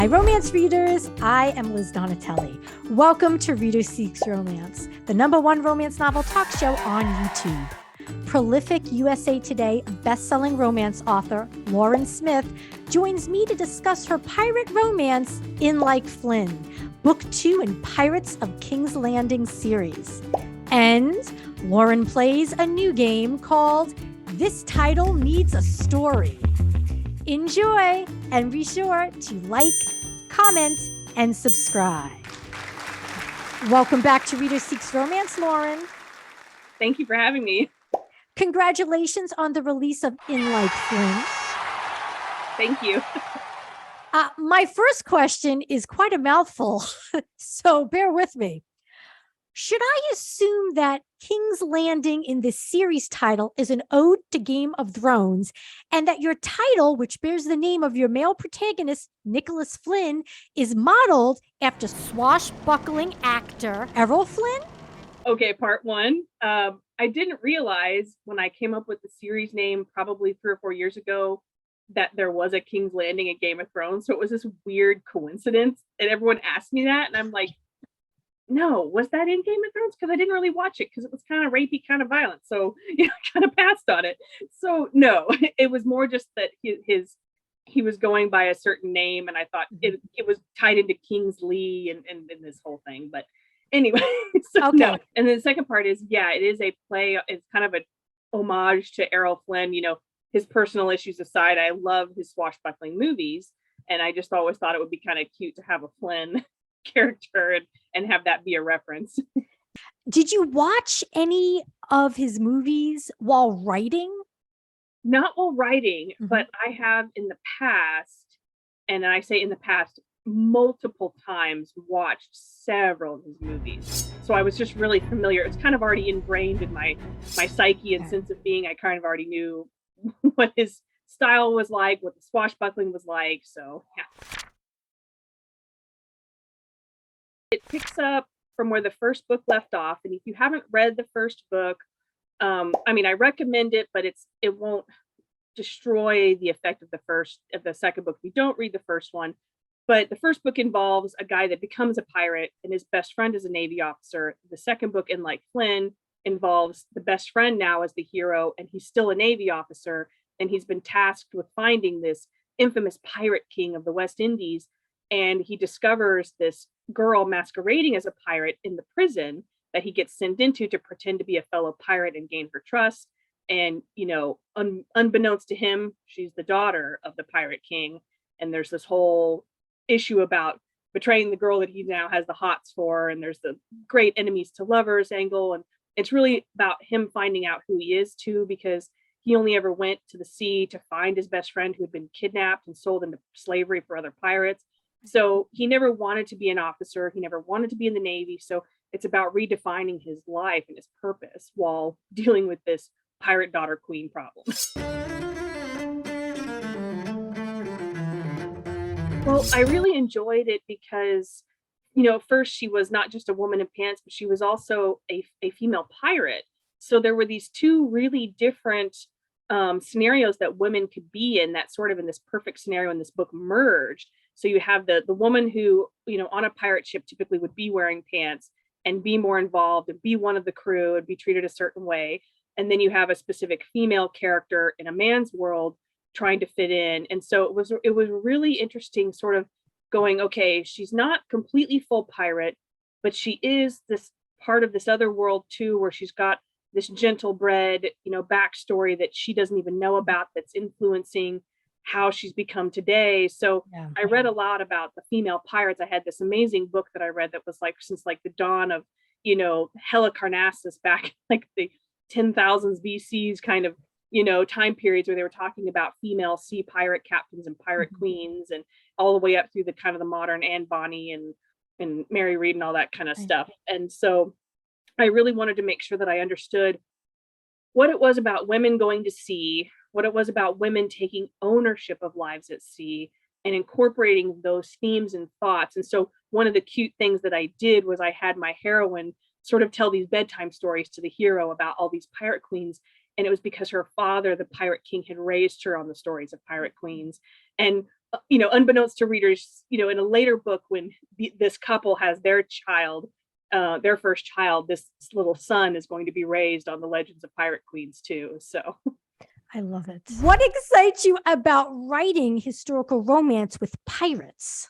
romance readers, I am Liz Donatelli. Welcome to Reader Seeks Romance, the #1 romance novel talk show on YouTube. Prolific USA Today best-selling romance author Lauren Smith joins me to discuss her pirate romance, In Like Flynn, Book 2 in Pirates of King's Landing series. And Lauren plays a new game called This Title Needs a Story. Enjoy, and be sure to like, comment, and subscribe. Welcome back to Reader Seeks Romance, Lauren. Thank you for having me. Congratulations on the release of In Like Flynn. Thank you. My first question is quite a mouthful, so bear with me. Should I assume that King's Landing in this series title is an ode to Game of Thrones, and that your title, which bears the name of your male protagonist, Nicholas Flynn, is modeled after swashbuckling actor Errol Flynn? Okay, part one. I didn't realize when I came up with the series name probably 3 or 4 years ago that there was a King's Landing in Game of Thrones. So it was this weird coincidence. And everyone asked me that. And I'm like, no, was that in Game of Thrones? Because I didn't really watch it because it was kind of rapey, kind of violent. So, kind of passed on it. So no, it was more just that he was going by a certain name. And I thought it was tied into Kingsley and this whole thing. But anyway, so okay. No. And then the second part is, it is a play. It's kind of an homage to Errol Flynn. His personal issues aside, I love his swashbuckling movies. And I just always thought it would be kind of cute to have a Flynn character and have that be a reference. Did you watch any of his movies while writing? Not while writing, but I have in the past, and I say in the past, multiple times watched several of his movies. So I was just really familiar. It's kind of already ingrained in my psyche and sense of being. I kind of already knew what his style was like, what the swashbuckling was like. So yeah. It picks up from where the first book left off. And if you haven't read the first book, I recommend it, but it won't destroy the effect of the second book if you don't read the first one. But the first book involves a guy that becomes a pirate and his best friend is a Navy officer. The second book, In Like Flynn, involves the best friend now as the hero, and he's still a Navy officer, and he's been tasked with finding this infamous pirate king of the West Indies. And he discovers this girl masquerading as a pirate in the prison that he gets sent into to pretend to be a fellow pirate and gain her trust. And, unbeknownst to him, she's the daughter of the pirate king. And there's this whole issue about betraying the girl that he now has the hots for. And there's the great enemies to lovers angle. And it's really about him finding out who he is too, because he only ever went to the sea to find his best friend who had been kidnapped and sold into slavery for other pirates. So he never wanted to be an officer. He never wanted to be in the Navy. So it's about redefining his life and his purpose while dealing with this pirate daughter queen problem. Well, I really enjoyed it because, first she was not just a woman in pants, but she was also a female pirate. So there were these two really different scenarios that women could be in, that sort of in this perfect scenario in this book merged. So you have the woman who, on a pirate ship typically would be wearing pants and be more involved and be one of the crew and be treated a certain way. And then you have a specific female character in a man's world trying to fit in. And so it was really interesting sort of going, okay, she's not completely full pirate, but she is this part of this other world too, where she's got this gentle bred, backstory that she doesn't even know about that's influencing how she's become today. So yeah. I read a lot about the female pirates. I had this amazing book that I read that was since the dawn of, Helicarnassus back like the 10,000s BC's kind of, time periods where they were talking about female sea pirate captains and pirate queens, and all the way up through the kind of the modern Anne Bonny and Mary Read and all that kind of stuff. And so I really wanted to make sure that I understood what it was about women going to sea, what it was about women taking ownership of lives at sea, and incorporating those themes and thoughts. And so one of the cute things that I did was I had my heroine sort of tell these bedtime stories to the hero about all these pirate queens. And it was because her father, the Pirate King, had raised her on the stories of pirate queens. And unbeknownst to readers, in a later book, when this couple has their child, their first child, this little son is going to be raised on the legends of pirate queens too. So I love it. What excites you about writing historical romance with pirates?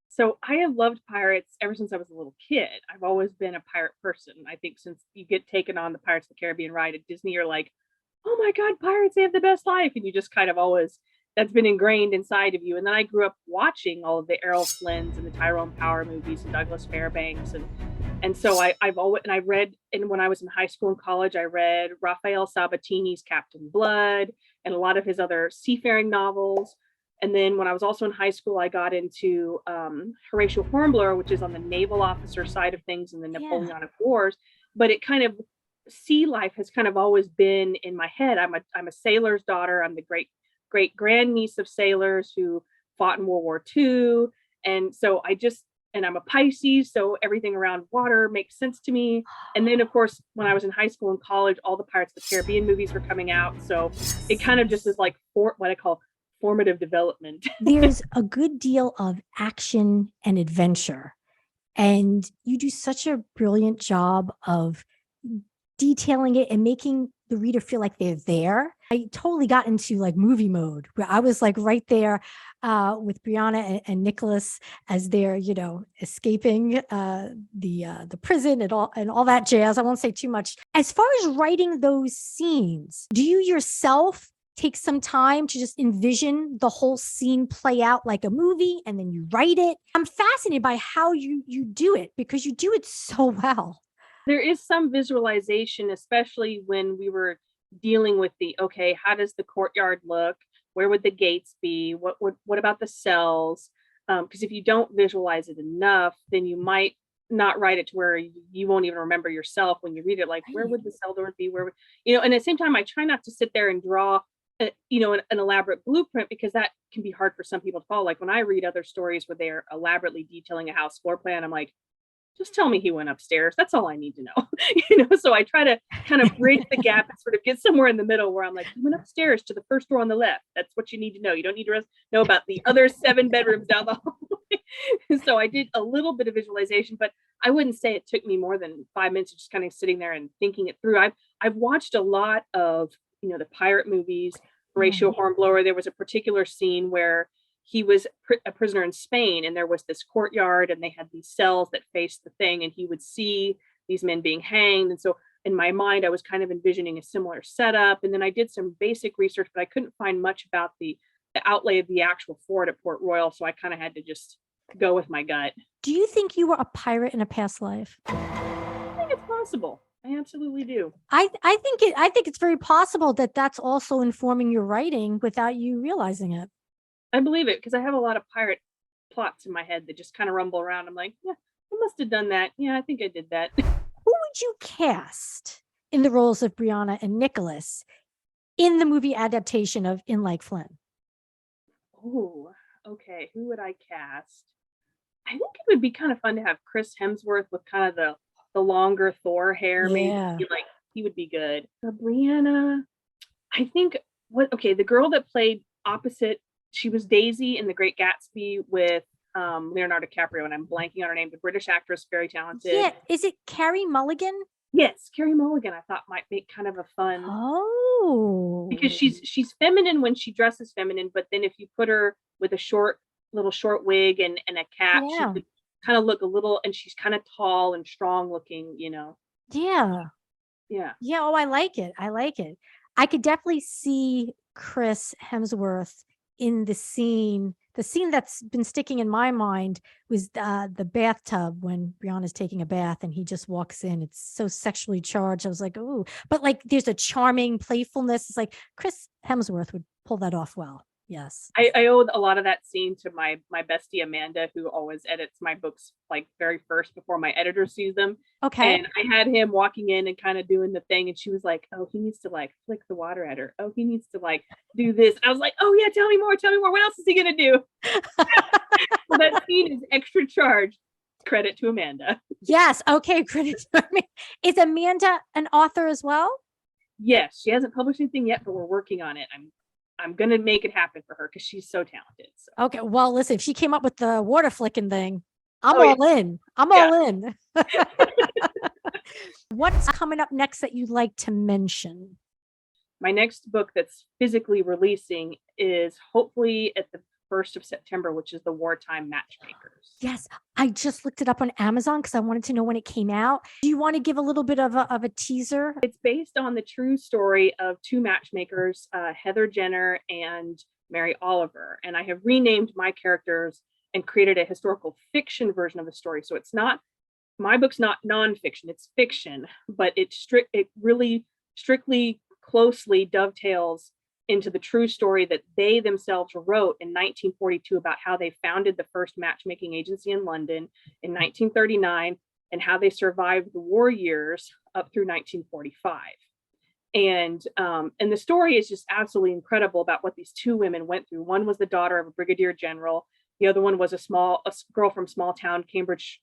So I have loved pirates ever since I was a little kid. I've always been a pirate person. I think since you get taken on the Pirates of the Caribbean ride at Disney, you're like, oh my God, pirates, they have the best life. And you just kind of always, that's been ingrained inside of you. And then I grew up watching all of the Errol Flynn's and the Tyrone Power movies and Douglas Fairbanks. And so I've always, and I read, and when I was in high school and college, I read Raphael Sabatini's Captain Blood and a lot of his other seafaring novels. And then when I was also in high school, I got into Horatio Hornblower, which is on the naval officer side of things in the Napoleonic Wars. But it kind of, sea life has kind of always been in my head. I'm a sailor's daughter. I'm the great grandniece of sailors who fought in World War II. And so and I'm a Pisces, so everything around water makes sense to me. And then, of course, when I was in high school and college, all the Pirates of the Caribbean movies were coming out. So it kind of just is like what I call formative development. There's a good deal of action and adventure, and you do such a brilliant job of detailing it and making the reader feel like they're there. I totally got into like movie mode where I was like right there with Brianna and Nicholas as they're, escaping the prison and all that jazz. I won't say too much. As far as writing those scenes, do you yourself take some time to just envision the whole scene play out like a movie and then you write it? I'm fascinated by how you do it because you do it so well. There is some visualization, especially when we were dealing with how does the courtyard look? Where would the gates be? What about the cells? Because if you don't visualize it enough, then you might not write it to where you won't even remember yourself when you read it. Like, where would the cell doors be? Where would, and at the same time, I try not to sit there and draw an elaborate blueprint, because that can be hard for some people to follow. Like when I read other stories where they're elaborately detailing a house floor plan, I'm like, just tell me he went upstairs. That's all I need to know. So I try to kind of bridge the gap and sort of get somewhere in the middle where I'm like, he went upstairs to the first door on the left. That's what you need to know. You don't need to know about the other 7 bedrooms down the hallway. So I did a little bit of visualization, but I wouldn't say it took me more than 5 minutes of just kind of sitting there and thinking it through. I've watched a lot of the pirate movies. Horatio Hornblower, there was a particular scene where he was a prisoner in Spain, and there was this courtyard and they had these cells that faced the thing, and he would see these men being hanged. And so in my mind, I was kind of envisioning a similar setup. And then I did some basic research, but I couldn't find much about the outlay of the actual fort at Port Royal. So I kind of had to just go with my gut. Do you think you were a pirate in a past life? I think it's possible. I absolutely do. I think it's very possible that that's also informing your writing without you realizing it. I believe it, because I have a lot of pirate plots in my head that just kind of rumble around. I'm like, yeah, I must have done that. Yeah, I think I did that. Who would you cast in the roles of Brianna and Nicholas in the movie adaptation of In Like Flynn? Oh, okay. Who would I cast? I think it would be kind of fun to have Chris Hemsworth with kind of the longer Thor hair. Yeah. Maybe like he would be good. Brianna, I think the girl that played opposite, she was Daisy in The Great Gatsby with Leonardo DiCaprio, and I'm blanking on her name. The British actress, very talented. Yeah, is it Carrie Mulligan? Yes, Carrie Mulligan. I thought might make kind of a fun. Oh, because she's feminine when she dresses feminine, but then if you put her with a short wig and a cap, she could kind of look a little, and she's kind of tall and strong looking. Yeah. Oh, I like it. I could definitely see Chris Hemsworth in the scene that's been sticking in my mind was the bathtub when Brianna's taking a bath and he just walks in. It's so sexually charged. I was like, ooh, but like there's a charming playfulness. It's like Chris Hemsworth would pull that off well. Yes. I owe a lot of that scene to my bestie Amanda, who always edits my books like very first before my editor sees them. Okay. And I had him walking in and kind of doing the thing, and she was like, oh, he needs to like flick the water at her. Oh, he needs to like do this. I was like, oh yeah, tell me more. What else is he gonna do? So that scene is extra charged. Credit to Amanda. Yes. Okay. Credit to Amanda. Is Amanda an author as well? Yes, she hasn't published anything yet, but we're working on it. I'm gonna make it happen for her because she's so talented. So. Okay. Well, listen, if she came up with the water flicking thing, I'm Oh, yeah. all in. I'm Yeah. all in. What's coming up next that you'd like to mention? My next book that's physically releasing is hopefully at the 1st of September, which is the Wartime Matchmakers. Yes, I just looked it up on Amazon because I wanted to know when it came out. Do you want to give a little bit of a teaser? It's based on the true story of two matchmakers, Heather Jenner and Mary Oliver. And I have renamed my characters and created a historical fiction version of the story. So it's not, my book's not nonfiction, it's fiction, but it really strictly closely dovetails into the true story that they themselves wrote in 1942 about how they founded the first matchmaking agency in London in 1939 and how they survived the war years up through 1945. And the story is just absolutely incredible about what these two women went through. One was the daughter of a brigadier general. The other one was a girl from small town Cambridge,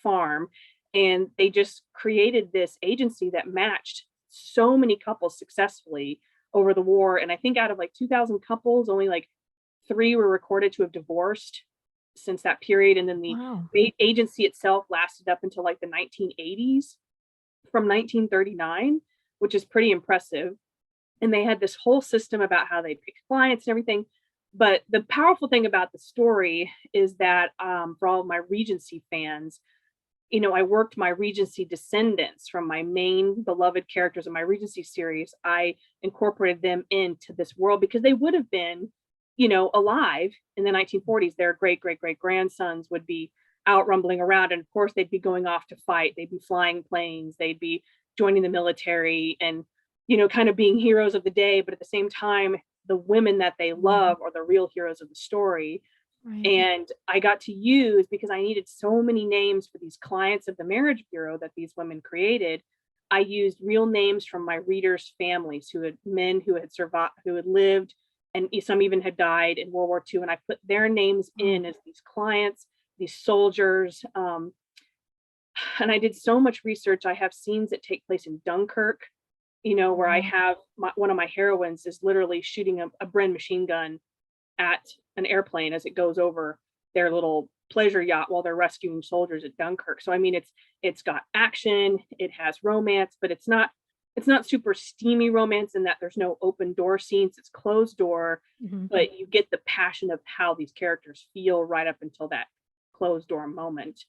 farm. And they just created this agency that matched so many couples successfully over the war. And I think out of like 2,000 couples, only like 3 were recorded to have divorced since that period. And then the agency itself lasted up until like the 1980s from 1939, which is pretty impressive. And they had this whole system about how they picked clients and everything. But the powerful thing about the story is that for all of my Regency fans, I worked my Regency descendants from my main beloved characters in my Regency series. I incorporated them into this world because they would have been, alive in the 1940s. Their great grandsons would be out rumbling around. And of course, they'd be going off to fight. They'd be flying planes. They'd be joining the military and, kind of being heroes of the day. But at the same time, the women that they love are the real heroes of the story. Right. And I got to use, because I needed so many names for these clients of the Marriage Bureau that these women created, I used real names from my readers' families men who had survived, who had lived, and some even had died in World War II. And I put their names in as these clients, these soldiers. And I did so much research. I have scenes that take place in Dunkirk, where I have one of my heroines is literally shooting a Bren machine gun at an airplane as it goes over their little pleasure yacht while they're rescuing soldiers at Dunkirk. So I mean, it's got action, it has romance, but it's not super steamy romance in that there's no open door scenes. It's closed door, but you get the passion of how these characters feel right up until that closed door moment.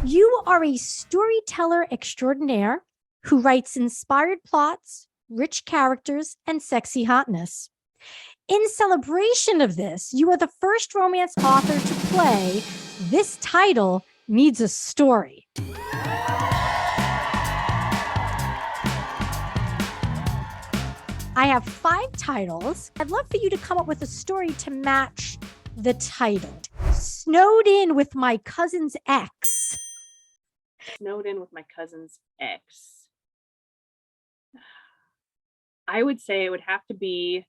You are a storyteller extraordinaire who writes inspired plots, rich characters, and sexy hotness. In celebration of this, you are the first romance author to play This Title Needs a Story. I have 5 titles. I'd love for you to come up with a story to match the title. Snowed in with my cousin's ex. Snowed in with my cousin's ex. I would say it would have to be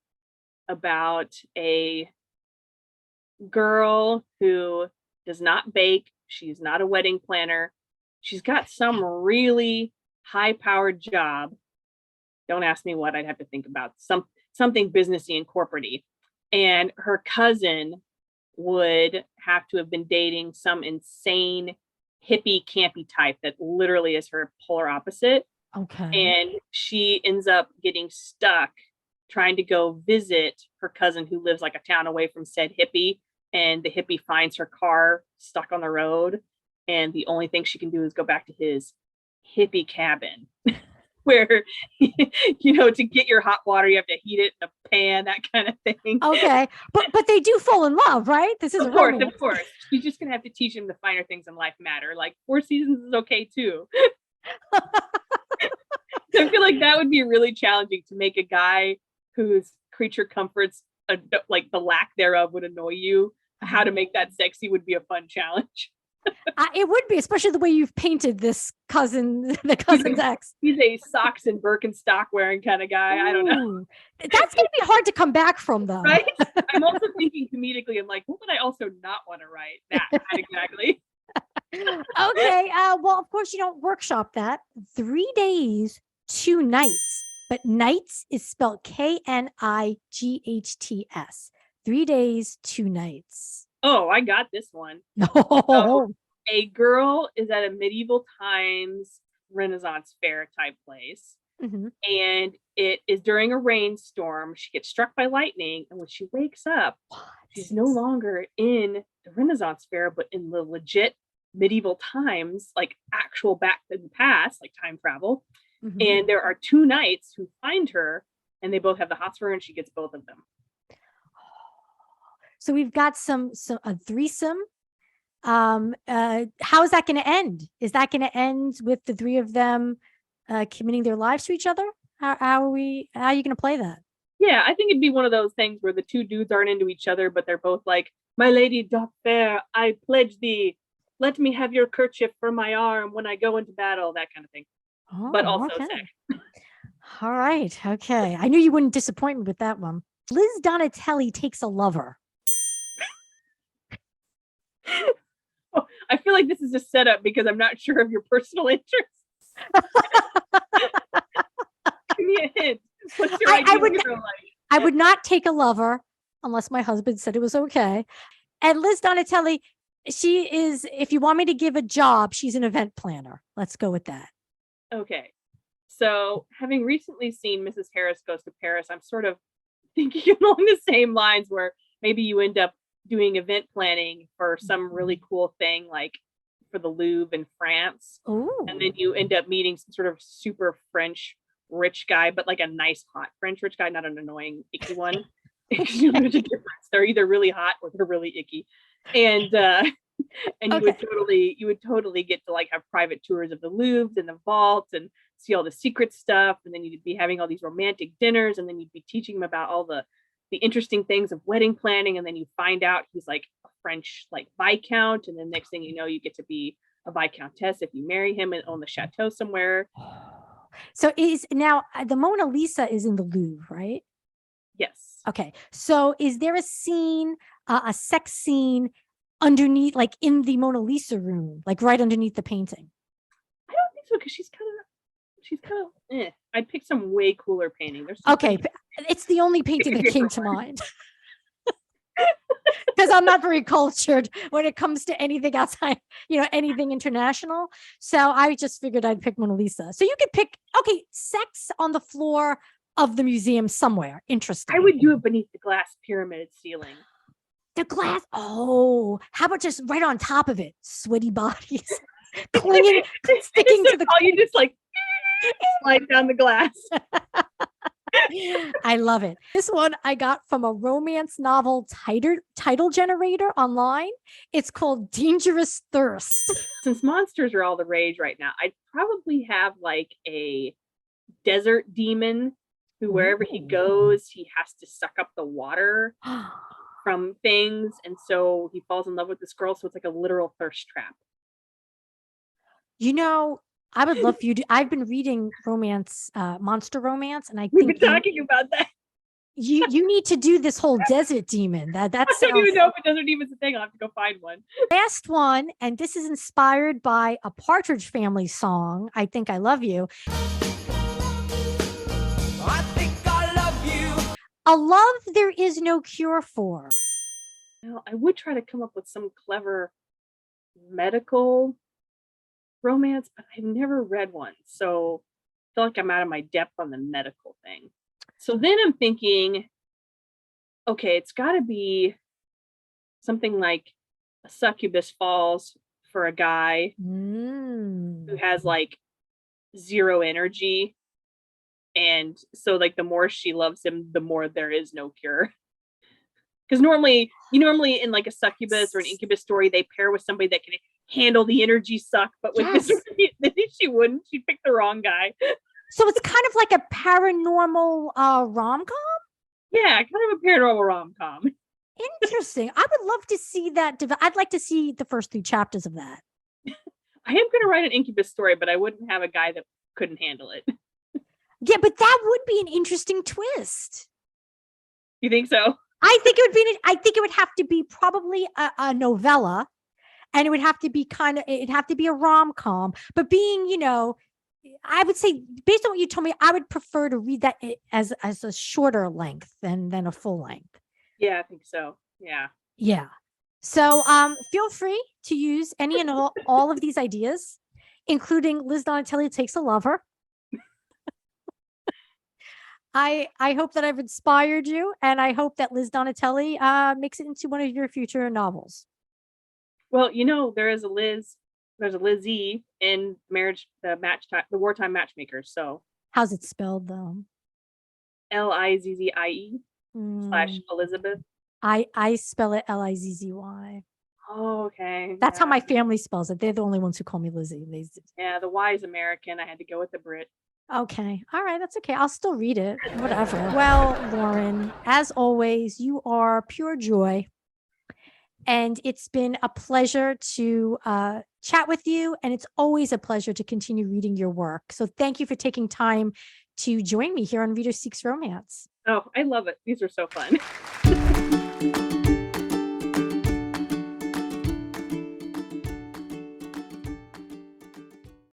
about a girl who does not bake. She's not a wedding planner. She's got some really high-powered job. Don't ask me what. I'd have to think about something businessy and corporate-y. And her cousin would have to have been dating some insane hippie campy type that literally is her polar opposite. Okay. And she ends up getting stuck trying to go visit her cousin who lives like a town away from said hippie. And the hippie finds her car stuck on the road. And the only thing she can do is go back to his hippie cabin where, to get your hot water, you have to heat it in a pan, that kind of thing. Okay. But they do fall in love, right? This is of course. She's just going to have to teach him the finer things in life matter. Like 4 seasons is okay too. So I feel like that would be really challenging to make a guy whose creature comforts, like the lack thereof, would annoy you. How to make that sexy would be a fun challenge. It would be, especially the way you've painted this cousin's ex. He's a socks and Birkenstock wearing kind of guy. Ooh. I don't know. That's going to be hard to come back from, though. Right? I'm also thinking comedically. I'm like, what would I also not want to write? That exactly. Okay. Well, of course, you don't workshop that. 3 days, 2 nights, but nights is spelled Knights. 3 days, 2 nights. Oh, I got this one. No. So a girl is at a medieval times Renaissance fair type place. Mm-hmm. And it is during a rainstorm. She gets struck by lightning. And when she wakes up, she's no longer in the Renaissance fair, but in the legit medieval times, like actual back in the past, like time travel. Mm-hmm. And there are 2 knights who find her, and they both have the hots for her, and she gets both of them. So we've got a threesome. How is that going to end? Is that going to end with the 3 of them committing their lives to each other? How are you going to play that? Yeah, I think it'd be one of those things where the 2 dudes aren't into each other, but they're both like, my lady doth fair, I pledge thee, let me have your kerchief for my arm when I go into battle, that kind of thing. Oh, but also okay. sex. All right. Okay. I knew you wouldn't disappoint me with that one. Liz Donatelli takes a lover. Oh, I feel like this is a setup because I'm not sure of your personal interests. Give me a hint. What's your ideal hero like? I would not take a lover unless my husband said it was okay. And Liz Donatelli, she is, if you want me to give a job, she's an event planner. Let's go with that. Okay. So having recently seen Mrs. Harris Goes to Paris, I'm sort of thinking along the same lines where maybe you end up doing event planning for some really cool thing, like for the Louvre in France. Ooh. And then you end up meeting some sort of super French rich guy, but like a nice hot French rich guy, not an annoying icky one. There's a difference. They're either really hot or they're really icky. And you would totally get to like have private tours of the Louvre and the vaults and see all the secret stuff. And then you'd be having all these romantic dinners, and then you'd be teaching them about all the interesting things of wedding planning. And then you find out he's like a French like viscount, and then next thing you know, you get to be a viscountess if you marry him and own the chateau somewhere. So is now the Mona Lisa is in the Louvre, right? Yes. Okay. So is there a scene, a sex scene underneath, like in the Mona Lisa room, like right underneath the painting? I don't think so, because she's kind of I'd pick some way cooler painting. Okay. It's the only painting that came to mind. Because I'm not very cultured when it comes to anything outside, anything international. So I just figured I'd pick Mona Lisa. So you could pick, okay, sex on the floor of the museum somewhere. Interesting. I would do it beneath the glass pyramid ceiling. The glass. Oh, how about just right on top of it? Sweaty bodies clinging, sticking to the. You just like slide down the glass. I love it. This one I got from a romance novel title generator online. It's called Dangerous Thirst. Since monsters are all the rage right now, I'd probably have like a desert demon who, wherever he goes, he has to suck up the water from things. And so he falls in love with this girl. So it's like a literal thirst trap. I would love for you to. I've been reading romance, monster romance, and we've been talking about that. You need to do this whole desert demon. That I don't even know if a desert demon's a thing. I'll have to go find one. Last one, and this is inspired by a Partridge Family song. I Think I Love You. I think I love you. A love there is no cure for. I would try to come up with some clever medical romance, but I've never read one, so I feel like I'm out of my depth on the medical thing. So then I'm thinking, okay, it's got to be something like a succubus falls for a guy who has like zero energy, and so like the more she loves him, the more there is no cure. Because normally in like a succubus or an incubus story, they pair with somebody that can handle the energy suck, but with this she wouldn't. She picked the wrong guy. So it's kind of like a paranormal rom-com? Yeah, kind of a paranormal rom-com. Interesting. I would love to see that. I'd like to see the first 3 chapters of that. I am going to write an incubus story, but I wouldn't have a guy that couldn't handle it. Yeah, but that would be an interesting twist. You think so? I think it would have to be probably a novella. And it would have to be it'd have to be a rom-com, but being, I would say, based on what you told me, I would prefer to read that as a shorter length than a full length. Yeah, I think so. Yeah. Yeah. So feel free to use any and all of these ideas, including Liz Donatelli Takes a Lover. I hope that I've inspired you, and I hope that Liz Donatelli makes it into one of your future novels. Well, there's a Lizzie in the Wartime Matchmakers. So How's it spelled though? Lizzie / Elizabeth. I spell it Lizzy. Oh, okay. That's how my family spells it. They're the only ones who call me Lizzie. Yeah, the Y is American. I had to go with the Brit. Okay. All right. That's okay. I'll still read it. Whatever. Well, Lauren, as always, you are pure joy. And it's been a pleasure to chat with you. And it's always a pleasure to continue reading your work. So thank you for taking time to join me here on Reader Seeks Romance. Oh, I love it. These are so fun.